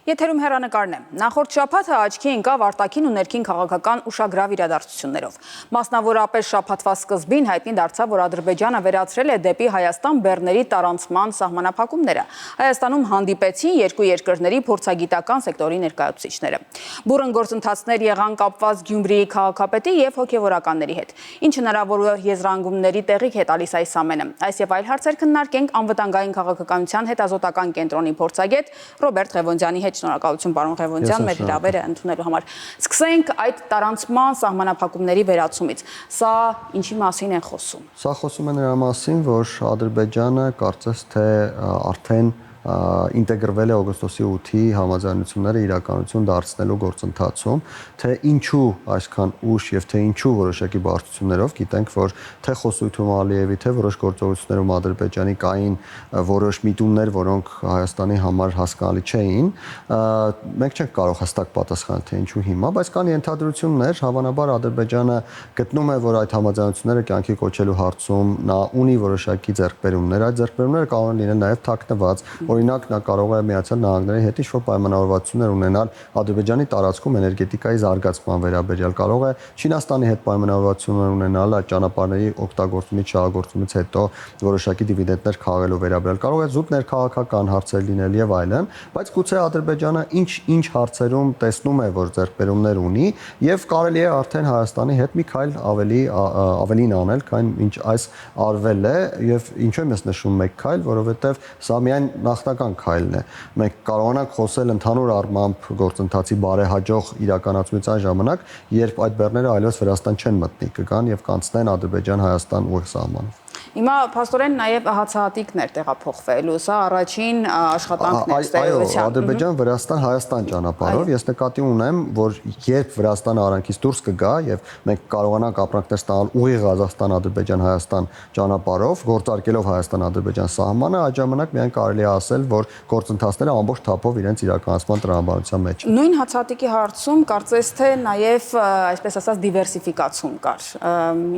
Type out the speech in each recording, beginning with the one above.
Եթերում հեռանկարն է։ Նախորդ շաբաթը աչքի ընկավ արտաքին ու ներքին քաղաքական ուշագրավ իրադարձություններով։ Մասնավորապես շաբաթվա սկզբին հայտնի դարձավ, որ Ադրբեջանը վերացրել է դեպի Հայաստան բեռների տարանցման սահմանափակումները։ Հայաստանում հանդիպեցին երկու երկրների փորձագիտական սեկտորի ներկայացուցիչները։ Բուռն գործընթացներ եղան կապված Գյումրիի քաղաքապետի եւ հոգեվորականների հետ։ Ինչ հնարավոր եզրանկումների տեղիք է տալիս այս ամենը։ Այս եւ այլ հարցեր քննարկենք անվտանգային քաղաքականության հետազոտական կենտրոնի փորձագետ Ռոբերտ Ղևոնդյանի հետ։ Շնորհակալություն պարոն Ղևոնդյան, մեր հրավերը ընդունելու համար։ Սկսենք այդ տարանցման սահմանափակումների վերացումից։ Սա ինչի մասին են խոսում։ Սա խոսում է նրա մասին, որ Ադրբեջանը կարծես թե արդեն ինտեգրվել է օգոստոսի 8-ի համաձայնությունները իրականություն դարձնելու գործընթացում, թե ինչու այսքան ուշ եւ թե ինչու որոշակի բարդություններով, գիտենք, որ թե Խոսույթում Ալիևի, թե որոշ գործողություններում Ադրբեջանի կային որոշ միտումներ, որոնք Հայաստանի համար հասկանալի չէին, մենք չենք կարող հստակ պատասխանել, թե ինչու հիմա, բայց կան ենթադրություններ, հավանաբար Ադրբեջանը գտնում է, որ այդ համաձայնությունները կյանքի կոչելու հարցում նա ունի որոշակի ձեռքբերումներ, այդ ձեռքբերումները կարող են լինել նաեւ թաքնված. Օրինակ, նա կարող է Միացյալ Նահանգների հետ ինչ-որ պայմանավորվածություններ ունենալ Ադրբեջանի տարածքում էներգետիկայի զարգացման վերաբերյալ, կարող է Չինաստանի հետ պայմանավորվածություններ ունենալ այդ ճանապարհների օգտագործումից, շահագործումից հետո որոշակի դիվիդենդներ քաղելու վերաբերյալ, կարող է զուտ ներքաղաքական հարցեր լինել եւ այլն, բայց գուցե Ադրբեջանը ինչ հարցերում տեսնում է, որ ձեռքբերումներ ունի եւ կարելի է արդեն Հայաստանի հետ մի քայլ ավելին անել, քան ինչ այս արվել է եւ ինչու եմ ես նշում մեկ քայլ, որովհետեւ սա միայն նախնական քայլն է։ Մենք կարողանանք խոսել ընդհանուր առմամբ գործընթացի բարեհաջող իրականացումից այն ժամանակ, երբ այդ բեռները այլևս Վրաստան չեն մտնի, կգան եւ կանցնեն Ադրբեջան-Հայաստան ուղիղ սահմանը։ Հիմա փաստորեն նաև հացահատիկներ տեղափոխվելու, սա առաջին աշխատանքն է ստեղծության։ Այո, Ադրբեջան-Վրաստան-Հայաստան ճանապարհով ես նկատի ունեմ, որ երբ Վրաստանը արանքից դուրս կգա եւ մենք կարողանանք ապրանքներ ստանալ ուղիղ Ղազախստան-Ադրբեջան-Հայաստան ճանապարհով, գործարկելով Հայաստան-Ադրբեջան սահմանը, այդ ժամանակ միայն կարելի է ասել, որ գործընթացները ամբողջ թափով իրենց իրականացման տրամաբանության մեջ են։ Նույն հացահատիկի հարցում կարծես թե նաև այսպես ասած դիվերսիֆիկացում կար։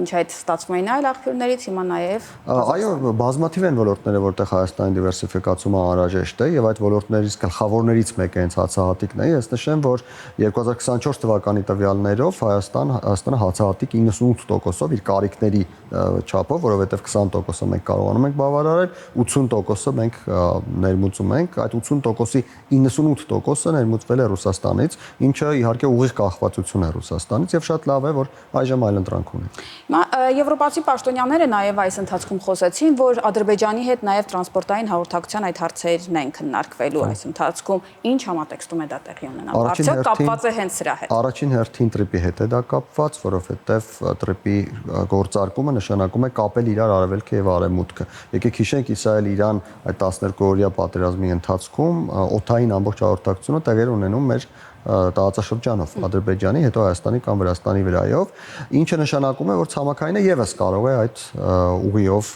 Ինչ այդ ստացվում էին այլ աղբյուրներից, հիմա նաև Այո, բազմաթիվ են ոլորտները, որտեղ Հայաստանի դիվերսիֆիկացումը անհրաժեշտ է եւ այդ ոլորտներից գլխավորներից մեկը հենց հացահատիկն է։ Ես նշեմ, որ 2024 թվականի տվյալներով Հայաստանը հացահատիկ 98%-ով իր կարիքների չափով, որովհետեւ 20%-ը մենք կարողանում ենք բավարարել, 80%-ը մենք ներմուծում ենք, այդ 80%-ի 98%-ը ներմուծվել է Ռուսաստանից, ինչը իհարկե ուղիղ կախվածություն է Ռուսաստանից եւ շատ լավ է, որ այժմ այլընտրանք ունի։ Հիմա եվրոպացի պաշտոնյաները նաև այս ընթացքում խոսեցին, որ Ադրբեջանի հետ նաև տրանսպորտային հաղորդակցության այդ հարցերն են քննարկվելու այս ընթացքում։ Ինչ համատեքստում է դա տեղի ունենալու։ Արդյոք կապված է հենց սրա հետ։ Առաջին հերթին տրիպի հետ է դա կապված, որովհետև տրիպի գործարկումը նշանակում է կապել իրար արևելքը եւ արևմուտքը։ Եկեք հիշենք Իսրայել-Իրան այդ 12-օրյա պատերազմի ընթացքում օդային ամբողջ հաղորդակցությունը տեղի ունենում մեր տարածաշրջանով Ադրբեջանի, հետո Հայաստանի կամ Վրաստանի վրայով, ինչը նշանակում է, որ ցամաքայինը եւս կարող է այդ ուղիով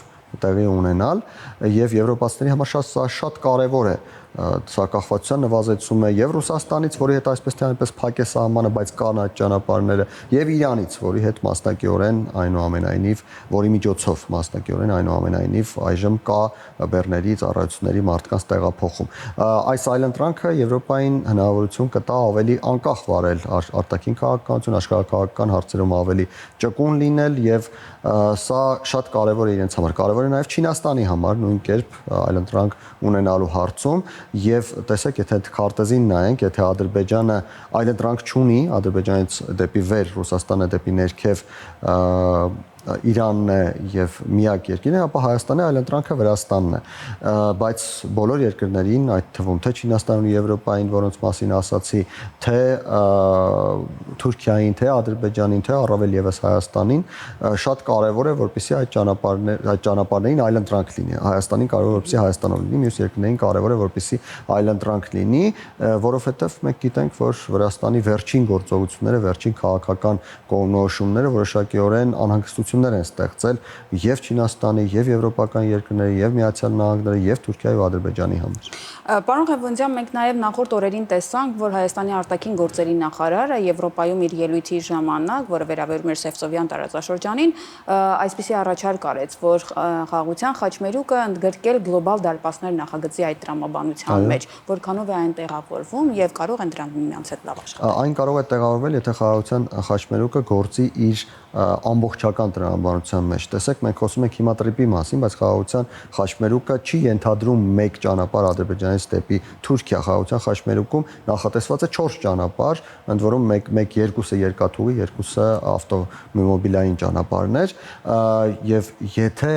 տեղի ունենալ եւ եվրոպացիների համար շատ կարեւոր է սա կախվածության նվազեցում է եւ Ռուսաստանից, որի հետ այսպես թե այնպես փակ է սահմանը, բայց կան այդ ճանապարհները, եւ Իրանից, որի հետ մասնակիորեն այնուամենայնիվ, որի միջոցով մասնակիորեն այնուամենայնիվ այժմ կա բեռների ծառայությունների մարդկանց տեղափոխում։ Այս այլընտրանքը Եվրոպային հնարավորություն կտա ավելի անկախ վարել արտաքին քաղաքականություն, աշխարհաքաղաքական հարցերում ավելի ճկուն լինել եւ սա շատ կարեւոր է իրենց համար։ Կարեւոր է նաեւ Չինաստանի համար նույն կերպ այլընտրանք ունենալու հարցում Եվ տեսեք, եթե քարտեզին նայենք, եթե Ադրբեջանը այլընտրանք չունի, Ադրբեջանից դեպի վեր, Ռուսաստանը դեպի ներքև Իրանն է եւ միակ երկիրն է, ապա Հայաստանի այլընտրանքը Վրաստանն է, բայց բոլոր երկրներին, այդ թվում թե Չինաստանին, Եվրոպային, որոնց մասին ասացի, թե Թուրքիային, թե Ադրբեջանին, թե առավել եւս Հայաստանին, շատ կարեւոր է, որպեսզի այդ ճանապարհներին այլընտրանք լինի։ Հայաստանին կարեւոր է, որպեսզի Հայաստանով լինի, մյուս երկրներին կարեւոր է, որպեսզի այլընտրանք լինի, որովհետեւ մենք գիտենք, որ Վրաստանի վերջին գործողությունները, վերջին քաղաքական կողմնորոշումները որոշակիորեն անհանգստություն հնարավորություններ են ստեղծել եւ Չինաստանի, եւ եվրոպական երկրների, եւ Միացյալ Նահանգների, եւ Թուրքիայի ու Ադրբեջանի համար։ Պարոն Ղևոնդյան, մենք նաև նախորդ օրերին տեսանք, որ Հայաստանի արտաքին գործերի նախարարը Եվրոպայում իր ելույթի ժամանակ, որը վերաբերում էր Սևծովյան տարածաշրջանին, այսպիսի առաջարկ արեց, որ խաղաղության խաչմերուկը ընդգրկել գլոբալ դարպասներ նախագծի այդ տրամաբանության մեջ, որքանով է այն տեղավորվում եւ կարող են դրանք միմյանց հետ լավ աշխատել։ Այն կարող է տեղավորվել, եթե խաղաղության խաչմերուկը գործի իր ամբողջական տրամաբանության մեջ։ Տեսեք, մենք խոսում ենք հիմա տրիպի մասին, բայց խաղաղության խաչմերուկը չի ենթադրում մեկ ճանապարհ Ադրբեջանից դեպի Թուրքիա։ Խաղաղության խաչմերուկում նախատեսված է 4 ճանապարհ, ընդ որում մեկ երկուսը երկաթուղի, երկուսը ավտոմոբիլային ճանապարհներ, եւ եթե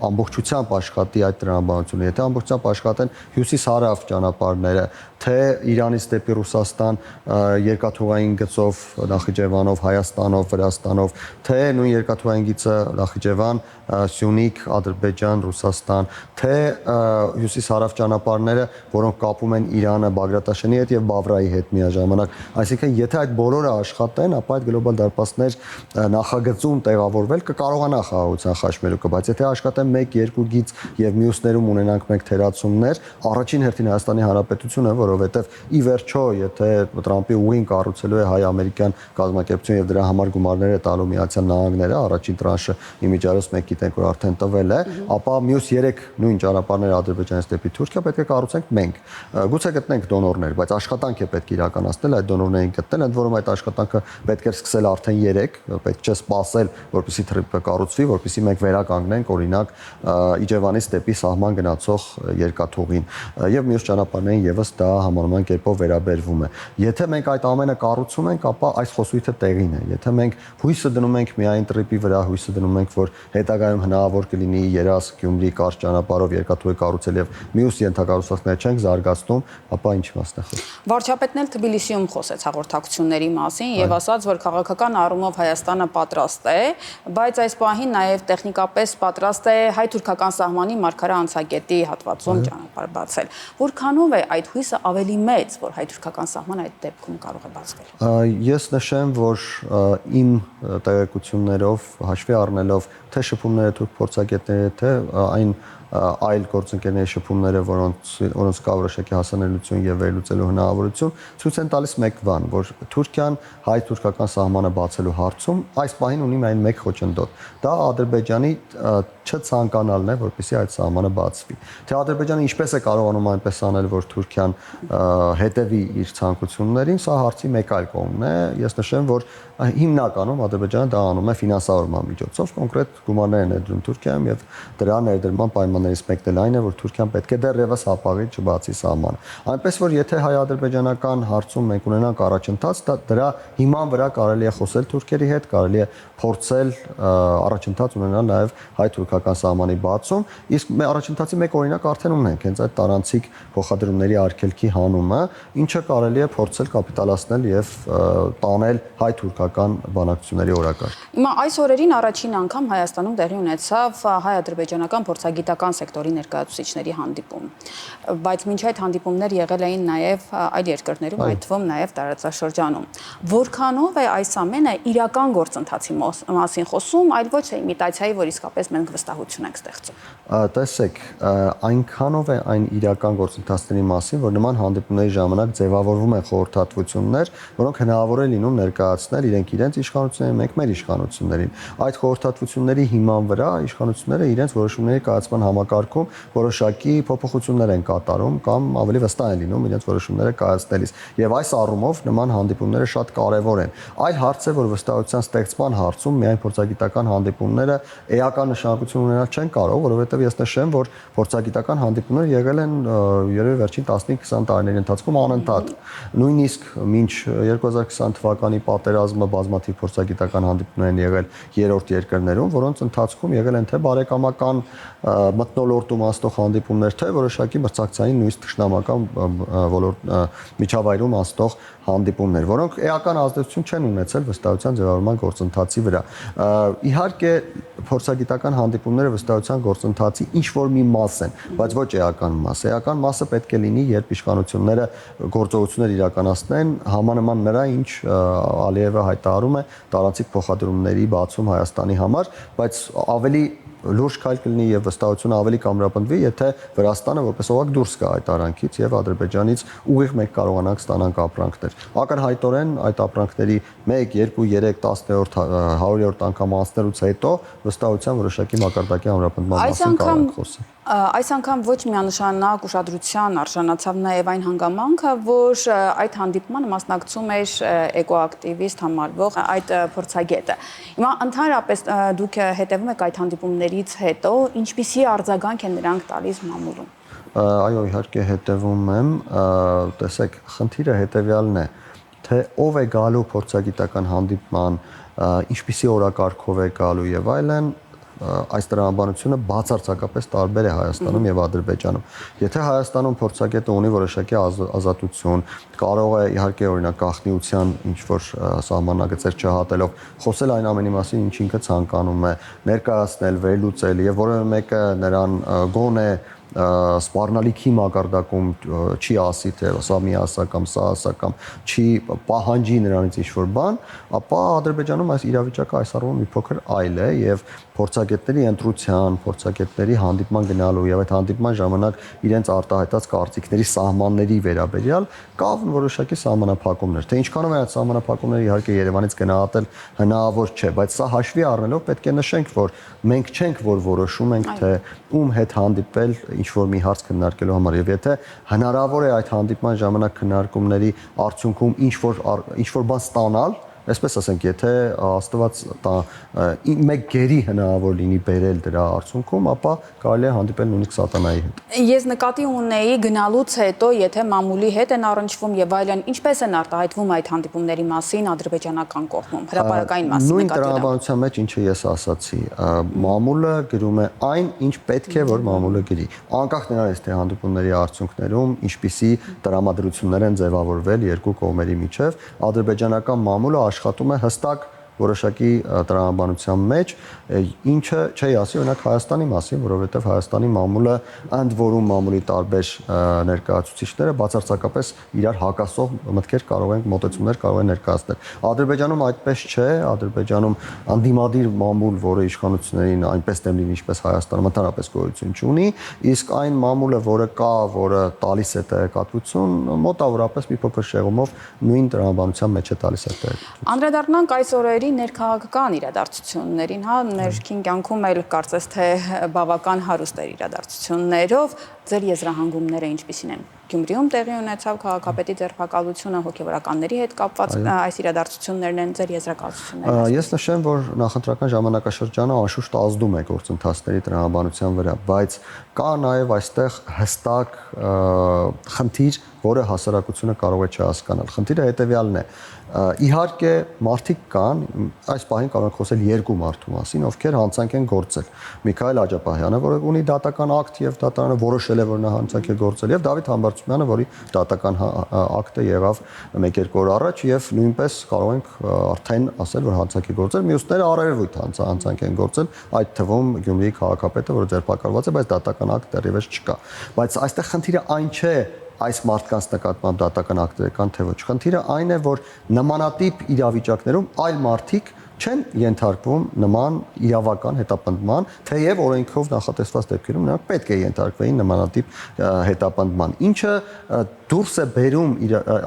ամբողջությամբ աշխատի այդ տրամաբանությունը, եթե ամբողջությամբ աշխատեն հյուսիս-հարավ ճանապարհները, թե Իրանից դեպի Ռուսաստան երկաթուղային գծով Նախիջևանով, Հայաստանով, Վրաստանով, թե նույն երկաթուղային գիծը Նախիջևան, Սյունիք, Ադրբեջան, Ռուսաստան, թե հյուսիս-հարավ ճանապարհները, որոնք կապում են Իրանը Բագրատաշենի հետ եւ Բավրայի հետ միաժամանակ։ Այսինքն, եթե այդ բոլորը աշխատեն, ապա այդ գլոբալ դարպասներ նախագծում տեղավորվել կկարողանա խաղաղության խաչմերուկը, բայց եթե աշխատեն 1-2 գիծ եւ մյուսներում ունենանք մեկ թերացումներ, առաջին հերթին Հայաստանի Հանրապետությունը, որովհետեւ ի վերջո, եթե Տրամպի ուղին կառուցելու է հայ-ամերիկյան կազմակերպություն եւ դրա համար գումարներ է տալու Միացյալ Նահանգները, առաջին տրանշը իմիջիայլոց մեկ գիտենք, որ արդեն տվել է, ապա մյուս 3 նույն ճանապարհները Ադրբեջանից դեպի Թուրքիա պետք է կառուցենք մենք։ Գուցե գտնենք դոնորներ, բայց աշխատանք է պետք իրականացնել, այդ դոնորներին գտնել, ընդ որում այդ աշխատանքը պետք է սկսել արդեն 3, պետք չէ սպասել, որպեսզի տրիպը կառուցվի, որպեսզի մենք վերականգնենք օրինակ Իջևանից դեպի սահման գնացող երկաթուղին եւ մյուս ճանապարհներին եւս դա համանման կերպով վերաբերվում է։ Եթե մենք այդ ամենը կառուցում ենք, ապա այս խոսույթը տեղին է։ Եթե մենք հույսը դնում ենք միայն տրիպի վրա, հույսը դնում ենք, որ հետագայում հնարավոր կլինի Երազ, Գյումրի կարճ ճանապարհով երկաթուղի կառուցել եւ մյուս ենթակառուցվածքներ չենք զարգացնում, ապա ինչ իմաստ է խոսքը։ Վարչապետն էլ Թբիլիսիում խոսեց հաղորդակցությունների մասին եւ ասաց, որ քաղաքական առումով Հայաստանը պատրաստ է, բայց այս պահին նաեւ տեխնիկապես պատրաստ է հայ-թուրքական սահմանի Մարգարա անցագետի հատվածում ճանապարհ բացել։ Որքանով է այդ հույսը ավելի մեծ, որ հայ-թուրքական սահմանը այդ դեպքում կարող է բացվել։ Ես նշեմ, որ իմ տեղեկություններով հաշվի առնելով թե շփումները թուրք փորձագետների, թե այն այլ գործընկերների շփումները, որոնց կա որոշակի հասանելիություն եւ վերլուծելու հնարավորություն, ցույց են տալիս մեկ բան, որ Թուրքիան հայ-թուրքական սահմանը բացելու հարցում այս պահին ունի միայն մեկ խոչընդոտ։ Դա Ադրբեջանի չցանկանալն է, որպեսզի այդ սահմանը բացվի։ Թե Ադրբեջանը ինչպես է կարողանում այնպես անել, որ Թուրքիան հետևի իր ցանկություններին, սա հարցի մեկ այլ կողմն է։ Ես նշեմ, որ հիմնականում Ադրբեջանը դա անում է ֆինանսավորման միջոցով, կոնկրետ գումարներ են ներդրում Թուրքիայում եւ դրա ներդրման պայմաններից մեկն էլ այն է, որ Թուրքիան պետք է դեռևս հապաղի չբացի սահմանը։ Այնպես որ եթե հայ-ադրբեջանական հարցում մենք ունենանք առաջընթաց, դրա հիման վրա կարելի է խոսել թուրքերի հետ, կարելի է փորձել առաջընթաց ունենալ նաեւ հայ-թուրքական սահմանի բացում, իսկ մեր առաջընթացի մեկ օրինակ արդեն ունենք, հենց այդ տարանցիկ փոխադրումների արգելքի հանումը, ինչը կարելի է փորձել կապիտալացնել եւ տանել հայ-թուրքական բանակցությունների օրակարգ։ Հիմա այս օրերին առաջին անգամ Հայաստանում տեղի ունեցավ հայ-ադրբեջանական փորձագիտական սեկտորի ներկայացուցիչների հանդիպում, բայց մինչ այդ հանդիպումներ եղել էին նաեւ այլ երկրներում, այդ թվում նաեւ տարածաշրջանում։ Որքանով է այս ամենը իրական գործընթացի մասին խոսում, այլ ոչ թե իմիտացիայի, որ իսկապես մենք վստահություն ենք ստեղծում։ Տեսեք, այնքանով է այն իրական գործընթացների մասին, որ նման հանդիպումների ժամանակ ձևավորվում են խորհրդատվություններ, որոնք հնարավոր է լինում ներկայացնել իրենց իշխանություններին, մենք մեր իշխանություններին։ Այդ խորհրդատվությունների հիման վրա իշխանությունները իրենց որոշումների կայացման համակարգում որոշակի փոփոխություններ են կատարում կամ ավելի վստահ են լինում իրենց որոշումները կայացնելիս։ Եվ այս առումով նման հանդիպումները շատ կարևոր են։ Այլ հարց է, որ վստահության ստեղծման հարցում միայն փորձագիտական հանդիպումները էական նշանակություն ունենալ չեն կարող, որովհետև ես նշեմ, որ փորձագիտական հանդիպումները եղել են երևի վերջին 15-20 տարիների ընթացքում անընդհատ։ Նույնիսկ մինչ 2020 թվականի պատերազմը բազմաթիվ փորձագիտական հանդիպումներ են եղել երրորդ երկրներում, որոնց ընթացքում եղել են թե բարեկամական մթնոլորտում անցնող հանդիպումներ, թե որոշակի մրցակցային նույնիսկ թշնամական ոլորտ միջավայրում անցնող հանդիպումներ, որոնք էական ազդեցություն չեն ունեցել վստահության ձևավորման գործընթացի վրա։ Իհարկե, փորձագիտական հանդիպումները վստահության գործընթացի ինչ որ մի մաս են, բայց ոչ էական մաս։ Էական մասը պետք է լինի, երբ իշխանությունները գործողություններ իրականացնեն, համանման նրա, ինչ Ալիևը հայտարարում է տարածիկ փոխադրումների բացում Հայաստանի համար, բայց ավելի լուրջ քայլ կլինի եւ վստահությունը ավելի կամրապնդվի, եթե Վրաստանը որպես օղակ դուրս գա այդ արանքից եւ Ադրբեջանից ուղիղ մենք կարողանանք ստանանք ապրանքներ։ Ակնհայտորեն այդ ապրանքների 1, 2, 3, 10-րդ, 100-րդ անգամ անցնելուց հետո վստահության որոշակի մակարդակի ամրապնդման մասին կարող խոսել։ Այս անգամ ոչ միանշանակ ուշադրության արժանացավ նաև այն հանգամանքը, որ այդ հանդիպմանը մասնակցում էր էկոակտիվիստ համարվող այդ փորձագետը։ Հիմա ընդհանրապես դուք հետևում եք այդ հանդիպումներից հետո, ինչպիսի արձագանք են նրանք տալիս մամուլում։ Այո, իհարկե հետևում եմ, տեսեք, խնդիրը հետևյալն է, թե ով է գալու փորձագիտական հանդիպման, ինչպիսի օրակարգով է գալու եւ այլն, այս տրամաբանությունը բացարձակապես տարբեր է Հայաստանում եւ Ադրբեջանում։ Եթե Հայաստանում փորձագետը ունի որոշակի ազատություն, կարող է իհարկե օրինակ գաղտնիության ինչ որ սահմանագծեր չհատելով խոսել այն ամենի մասին, ինչ ինքը ցանկանում է, ներկայացնել, վերլուծել եւ որևէ մեկը նրան գոնե սպառնալիքի մակարդակում չի ասի, թե սա մի ասա կամ սա ասա կամ չի պահանջի նրանից ինչ-որ բան, ապա Ադրբեջանում այս իրավիճակը այս առումով մի փոքր այլ է եւ փորձագետների ընտրության, փորձագետների հանդիպման գնալու եւ այդ հանդիպման ժամանակ իրենց արտահայտած կարծիքների սահմանների վերաբերյալ կա որոշակի սահմանափակումներ։ Թե ինչքանով է այդ սահմանափակումները իհարկե Երևանից գնահատել հնարավոր չէ, բայց սա հաշվի առնելով պետք է նշենք, որ մենք չենք որ որոշում ենք, թե ում հետ հանդիպել ինչ որ մի հարց քննարկելու համար եւ եթե հնարավոր է այդ հանդիպման ժամանակ քննարկումների արդյունքում ինչ որ բան ստանալ, այսպես ասենք, եթե Աստված տա մեկ գերի հնարավոր լինի բերել դրա արդյունքում, ապա կարելի է հանդիպել նույնիսկ սատանայի հետ։ Ես նկատի ունեի գնալուց հետո, եթե մամուլի հետ են առնչվում եւ այլն, ինչպես են արտահայտվում այդ հանդիպումների մասին ադրբեջանական կողմում, հրապարակային մասին նույն տրամաբանության մեջ ինչը ես ասացի, մամուլը գրում է այն, ինչ պետք է որ մամուլը գրի։ Անկախ նրանից, թե հանդիպումների արդյունքներում ինչպիսի տրամադրություններ են ձևավորվել երկու կողմերի միջև, ադրբեջանական մամուլը աշխատում է հստակ որոշակի տրամաբանության մեջ, ինչը չի ասի օրինակ Հայաստանի մասին, որովհետև Հայաստանի մամուլը ընդ որում մամուլի տարբեր ներկայացուցիչները բացարձակապես իրար հակասող մտքեր կարող են մոտեցումներ կարող են ներկայացնել։ Ադրբեջանում այդպես չէ, Ադրբեջանում անդիմադիր մամուլ, որը իշխանություններին այնպես դեմ լինի, ինչպես Հայաստանում ընդհանրապես գոյություն չունի, իսկ այն մամուլը, որը կա, որը տալիս է տեղեկատվություն, մոտավորապես մի փոքր շեղումով նույն տրամաբանության մեջ է տալիս այդ տեղեկատվությունը։ Անդրադառնանք այս օրերի ներքաղաքական իրադարձություններին, հա, ներքին կյանքում էլ կարծես թե բավական հարուստ էր իրադարձություններով, ձեր եզրահանգումները ինչպիսին են։ Գյումրիում տեղի ունեցավ քաղաքապետի ձերբակալությունը, հոգևորականների հետ կապված այս իրադարձություններն են ձեր եզրակացությունները։ Ես նշեմ, որ նախընտրական ժամանակաշրջանը անշուշտ ազդում է գործընթացների տրամաբանության վրա, բայց կա նաև այստեղ հստակ խնդիր, որը հասարակությունը կարող է չհասկանալ։ Խնդիրը հետևյալն է. իհարկե մարդիկ կան, այս պահին կարող ենք խոսել երկու մարդու մասին, ովքեր հանցանք են գործել։ Միքայել Աջապահյանը, որը ունի դատական ակտ եւ դատարանը որոշել է, որ նա հանցանք է գործել, եւ Դավիթ Համբարձումյանը, որի դատական ակտը եղավ 1-2 օր առաջ եւ նույնպես կարող ենք արդեն ասել, որ հանցանք է գործել։ Մյուսները առերևույթ հանցանք են գործել, այդ թվում Գյումրիի քաղաքապետը, որը ձերբակալված է, բայց դատական ակտ դեռևս չկա։ Բայց այստեղ խնդիրը այն չէ, այս մարդկանց նկատմամբ դատական ակտեր կան թե ոչ։ Խնդիրը այն է, որ նմանատիպ իրավիճակներում այլ մարդիկ չեն ենթարկվում նման իրավական հետապնդման, թեև օրենքով նախատեսված դեպքերում նրանք պետք է ենթարկվեին նմանատիպ հետապնդման, ինչը դուրս է բերում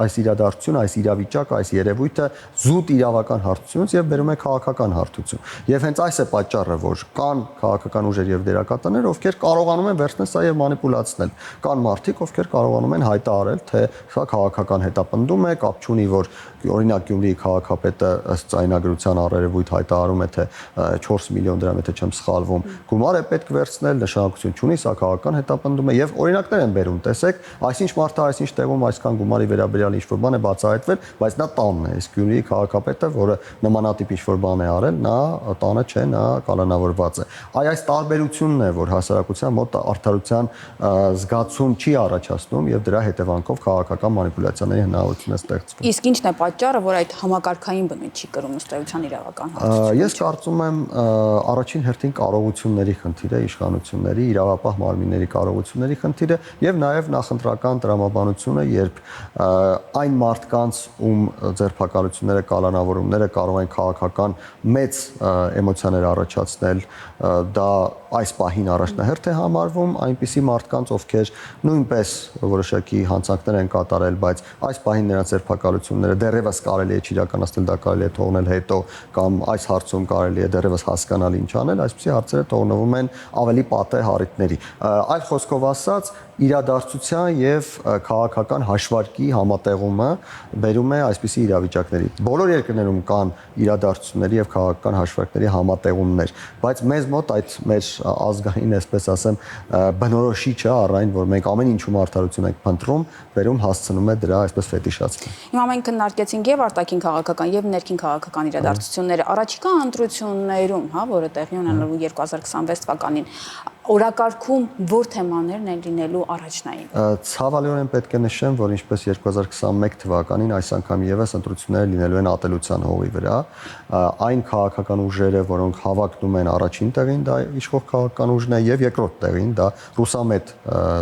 այս իրադարձությունը, այս իրավիճակը, այս երևույթը զուտ իրավական հարթությունից եւ բերում է քաղաքական հարթություն։ Եվ հենց այս է պատճառը, որ կան քաղաքական ուժեր եւ դերակատարներ, ովքեր կարողանում են վերցնել սա եւ մանիպուլացնել։ Կան մարդիկ, ովքեր կարողանում են հայտարարել, թե սա քաղաքական հետապնդում է, կապ չունի, որ օրինակ Գյումրիի քաղաքապետը ըստ ձայնագրության առերևույթ երևույթ հայտարարում է, թե 4 միլիոն դրամ, եթե չեմ սխալվում, գումար է պետք վերցնել, նշանակություն չունի, սա քաղաքական հետապնդում է եւ օրինակներ են բերում, տեսեք, այսինչ մարդը այսինչ տեղում այսքան գումարի վերաբերյալ ինչ-որ բան է բացահայտվել, բայց նա տանն է, իսկ Գյումրիի քաղաքապետը, որը նմանատիպ ինչ-որ բան է արել, նա տանը չէ, նա կալանավորված է։ Այս տարբերությունն է, որ հասարակության մոտ արդարության զգացում չի առաջացնում եւ դրա հետևանքով քաղաքական մանիպուլյացիաների հնարավորություն է ստեղծվում։ Իսկ ի՞նչն է պատճառը, որ այդ համակարգային բնույթ չի կրում ըստ էության իրավական հարցությունը։ Ես կարծում եմ առաջին հերթին կարողությունների խնդիրը, իշխանությունների, իրավապահ մարմինների կարողությունների խնդիրը եւ նաեւ նախընտրական տրամաբանությունը, երբ այն մարդկանց, ում ձերբակալությունները, կալանավորումները կարող են քաղաքական մեծ էմոցիաներ առաջացնել, դա այս պահին առաջնահերթ է համարվում, այնպիսի մարդկանց, ովքեր նույնպես որոշակի հանցանքներ են կատարել, բայց այս պահին նրանց ձերբակալությունները դեռևս կարելի է չիրականացնել, դա կարելի է թողնել հետո, կամ այս հարցում կարելի է դեռևս հասկանալ ինչ անել, այսպիսի հարցերը թողնվում են ավելի պատեհ առիթների։ Այլ խոսքով ասած, իրադարձության եւ քաղաքական հաշվարկի համատեղումը բերում է այսպիսի իրավիճակների։ Բոլոր երկրներում կան իրադարձությունների եւ քաղաքական հաշվարկների համատեղումներ, բայց մեզ մոտ այդ մեր ազգային, այսպես ասեմ, բնորոշիչը առայն, որ մենք ամեն ինչում արդարություն ենք փնտրում, բերում հասցնում է դրա այսպես ֆետիշացնել։ Հիմա մենք քննարկեցինք եւ արտաքին քաղաքական եւ ներքին քաղաքական իրադարձությունները առաջիկա ընտրություններում, հա, որը տեղի ունենալու 2026 թվականին, օրակարգում որ թեմաներն են լինելու առաջնային։ Ցավալիորեն պետք է նշեմ, որ ինչպես 2021 թվականին այս անգամ եւս ընտրությունները լինելու են ատելության հողի վրա, այն քաղաքական ուժերը, որոնք հավակնում են առաջին տեղին, դա իշխող քաղաքական ուժն է, եւ երկրորդ տեղին, դա ռուսամետ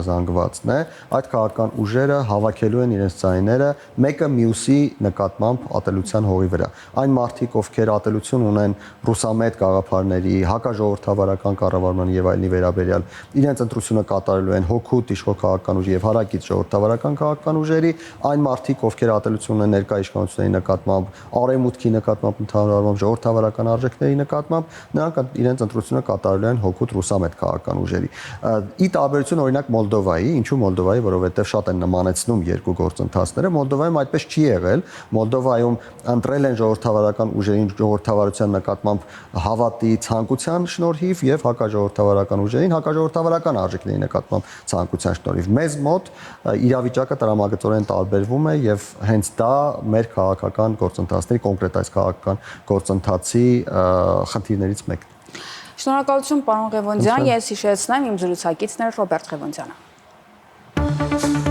զանգվածն է, այդ քաղաքական ուժերը հավաքելու են իրենց ձայները մեկը մյուսի նկատմամբ ատելության հողի վրա։ Այն մարդիկ, ովքեր ատելություն ունեն ռուսամետ գաղափարների, հակաժողովրդավարական կառավարման եւ այլնի վերաբերյալ, իրենց ընտրությունը կատարելու են հոգուտ իշխող քաղաքական ուժի եւ հարակից ժողովրդավարական քաղաքական ուժերի, այն մարդիկ, ովքեր ատելություն ունեն ներկա իշխանությունների նկատմամբ, արևմուտքի նկատմամբ, ընդհանրապես ժողովրդավարական արժեքների նկատմամբ, նրանք իրենց ընտրությունը կատարելու են հոգուտ ռուսամետ քաղաքական ուժերի։ Ի տարբերություն օրինակ Մոլդովայի, ինչու Մոլդովայի, որովհետեւ շատ են նմանեցնում երկու գործընթացները, Մոլդովայում այդպես չի եղել, Մոլդովայում ընտրել են ժողովրդավարական ուժերին ժողովրդավարության նկատմամբ հավատի ցանկության շնորհիվ եւ հակաժողովրդավարական ուժերին հակաժողովրդավարական արժեքների նկատմամբ ցանկության շնորհիվ։ Մեզ մոտ իրավիճակը տրամագծորեն տարբերվում է եւ հենց դա մեր քաղաքական գործընթացների, կոնկրետ այս քաղաքական գործընթացի խնդիրներից մեկն է։ Շնորհակալություն, պարոն Ղևոնդյան, ես հիշեցնեմ իմ զրուցակիցն էր Ռոբերտ Ղևոնդյանը։